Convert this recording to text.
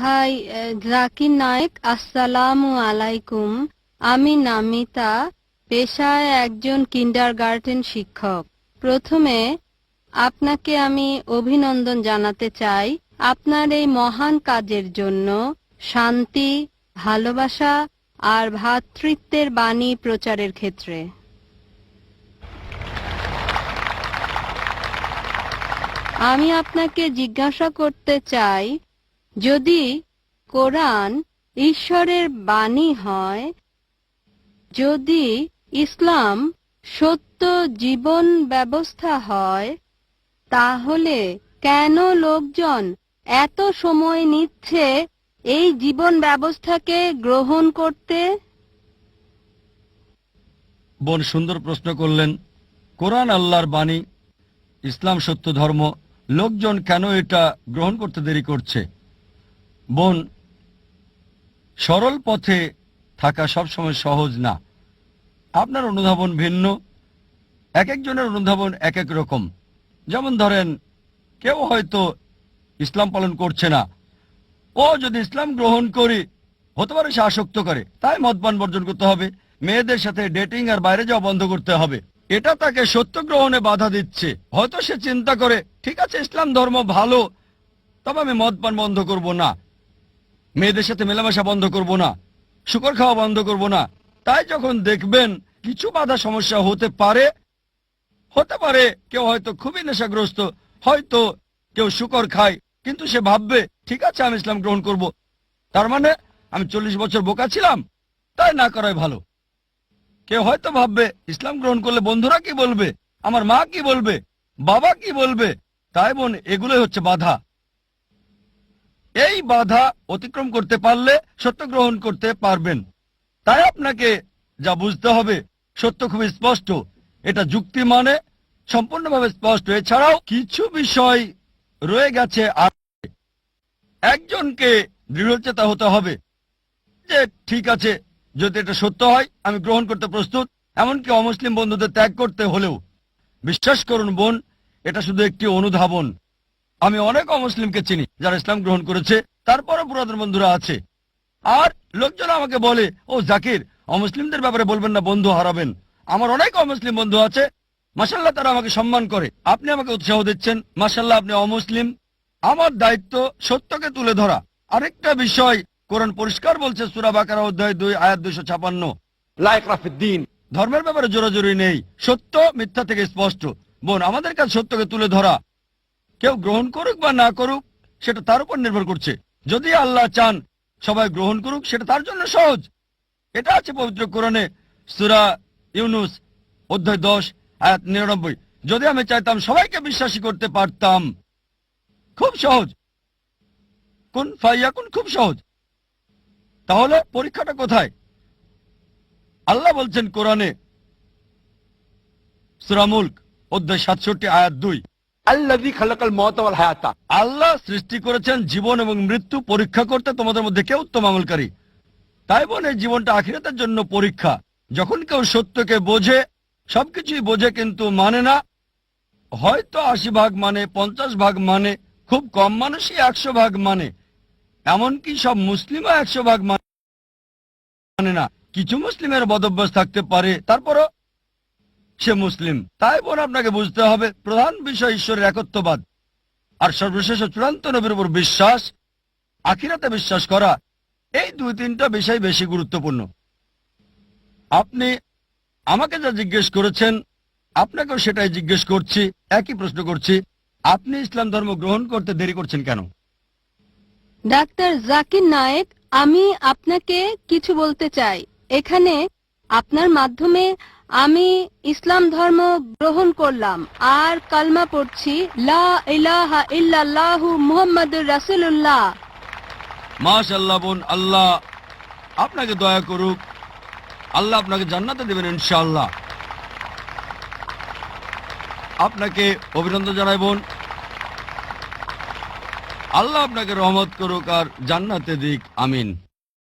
ভাই জাকির নায়েক, আসসালামু আলাইকুম। আমি নামিতা, পেশায় একজন কিন্ডারগার্টেন শিক্ষক। প্রথমে আপনাকে আমি অভিনন্দন জানাতে চাই আপনার এই মহান কাজের জন্য। শান্তি, ভালোবাসা আর ভ্রাতৃত্বের বাণী প্রচারের ক্ষেত্রে আমি আপনাকে জিজ্ঞাসা করতে চাই, যদি কোরআন ঈশ্বরের বাণী হয়, যদি ইসলাম সত্য জীবন ব্যবস্থা হয়, তাহলে কেন লোকজন এত সময় নিচ্ছে এই জীবন ব্যবস্থাকে গ্রহণ করতে? বোন সুন্দর প্রশ্ন করলেন। কোরআন আল্লাহর বাণী, ইসলাম সত্য ধর্ম, লোকজন কেন এটা গ্রহণ করতে দেরি করছে? বোন, সরল পথে থাকা সবসময় সহজ না। আপনার অনুধাবন ভিন্ন, এক একজনের অনুধাবন এক এক রকম। যেমন ধরেন, কেউ হয়তো ইসলাম পালন করছে না, ও যদি ইসলাম গ্রহণ করি হতে পারে সে আসক্ত করে, তাই মদপান বর্জন করতে হবে, মেয়েদের সাথে ডেটিং আর বাইরে যাওয়া বন্ধ করতে হবে। এটা তাকে সত্য গ্রহণে বাধা দিচ্ছে। হয়তো সে চিন্তা করে, ঠিক আছে ইসলাম ধর্ম ভালো, তবে আমি মদপান বন্ধ করব না, মেয়েদের সাথে মেলামেশা বন্ধ করব না, শুকর খাওয়া বন্ধ করব না। তাই যখন দেখবেন কিছু বাধা সমস্যা হতে পারে কেউ হয়তো খুবই নেশাগ্রস্ত, হয়তো কেউ শুকর খায়, কিন্তু সে ভাববে ঠিক আছে আমি ইসলাম গ্রহণ করব, তার মানে আমি 40 বছর বোকা ছিলাম, তাই না করাই ভালো। কেউ হয়তো ভাববে ইসলাম গ্রহণ করলে বন্ধুরা কি বলবে, আমার মা কি বলবে, বাবা কি বলবে। তাই বোন, এগুলোই হচ্ছে বাধা। এই বাধা অতিক্রম করতে পারলে সত্য গ্রহণ করতে পারবেন। তাই আপনাকে যা বুঝতে হবে, সত্য খুবই স্পষ্ট, এটা যুক্তি মানে সম্পূর্ণভাবে স্পষ্ট। এছাড়াও কিছু বিষয় রয়ে গেছে, আর একজনকে দৃঢ়চেতা হতে হবে যে ঠিক আছে যদি এটা সত্য হয় আমি গ্রহণ করতে প্রস্তুত, এমনকি অমুসলিম বন্ধুদের ত্যাগ করতে হলেও। বিশ্বাস করুন বোন, এটা শুধু একটি অনুধাবন। আমি অনেক অমুসলিমকে চিনি যারা ইসলাম গ্রহণ করেছে, তারপরও পুরাতন বন্ধুরা আছে। আর লোকজন আমাকে বলে, ও জাকির, অমুসলিমদের ব্যাপারে বলবেন না, বন্ধু হারাবেন। আমার অনেক অমুসলিম বন্ধু আছে, মাশাআল্লাহ, তারা আমাকে সম্মান করে। আপনি আমাকে উৎসাহ দিচ্ছেন, মাশাআল্লাহ, আপনি অমুসলিম। আমার দায়িত্ব সত্যকে তুলে ধরা। আরেকটা বিষয়, কোরআন পরিষ্কার বলছে, সূরা বাকারা অধ্যায় 2 আয়াত 256, লা ইকরাহা ফিদ-দীন, ধর্মের ব্যাপারে জোরাজুরি নেই, সত্য মিথ্যা থেকে স্পষ্ট। বোন, আমাদের কাছে সত্যকে তুলে ধরা। কেউ গ্রহণ করুক বা না করুক সেটা তার উপর নির্ভর করছে। যদি আল্লাহ চান সবাই গ্রহণ করুক, সেটা তার জন্য সহজ। এটা আছে পবিত্র কোরআনে, সূরা ইউনুস অধ্যায় 10 আয়াত 99। যদি আমি চাইতাম সবাইকে বিশ্বাসী করতে পারতাম, খুব সহজ, কুন ফায়াকুন, খুব সহজ। তাহলে পরীক্ষাটা কোথায়? আল্লাহ বলছেন কোরআনে, সূরা মুলক অধ্যায় 67 আয়াত 2, আল্লাযী খালাকাল মাউতা ওয়াল হায়াতা, আল্লাহ সৃষ্টি করেছেন জীবন এবং মৃত্যু পরীক্ষা করতে তোমাদের মধ্যে কে উত্তম আমলকারী। তাই বলে জীবনটা আখিরাতের জন্য পরীক্ষা। যখন কেউ সত্যকে বোঝে, সবকিছুই বোঝে কিন্তু মানে না, হয়তো 80 ভাগ মানে, 50 ভাগ মানে, খুব কম মানুষই 100 ভাগ মানে, এমনকি সব মুসলিমও 100 ভাগ মানে না। কিছু মুসলিমের বদভ্যাস থাকতে পারে, তারপরও সে মুসলিম। তাই বোন, আপনাকে বুঝতে হবে প্রধান বিষয় ঈশ্বরের একত্ববাদ, আর সর্বশেষ চূড়ান্ত নবীর উপর বিশ্বাস, আখিরাতে বিশ্বাস করা। এই 2-3টা বিষয় বেশি গুরুত্বপূর্ণ। আপনি আমাকে যা জিজ্ঞেস করেছেন, আপনাকেও সেটাই জিজ্ঞেস করছি, একই প্রশ্ন করছি, আপনি ইসলাম ধর্ম গ্রহণ করতে দেরি করছেন কেন? ডাক্তার জাকির নায়েক, আমি আপনাকে কিছু বলতে চাই। এখানে আপনার মাধ্যমে আমি ইসলাম ধর্ম গ্রহণ করলাম আর কালমা পড়ছি, লা ইলাহা ইল্লাল্লাহু মুহাম্মাদুর রাসূলুল্লাহ। মাশাআল্লাহ বোন, আল্লাহ আপনাকে দয়া করুক, আল্লাহ আপনাকে জান্নাতে দেবেন ইনশাআল্লাহ। আপনাকে অভিনন্দন জানাই বোন, আল্লাহ আপনাকে রহমত করুক আর জান্নাতে দিক, আমিন।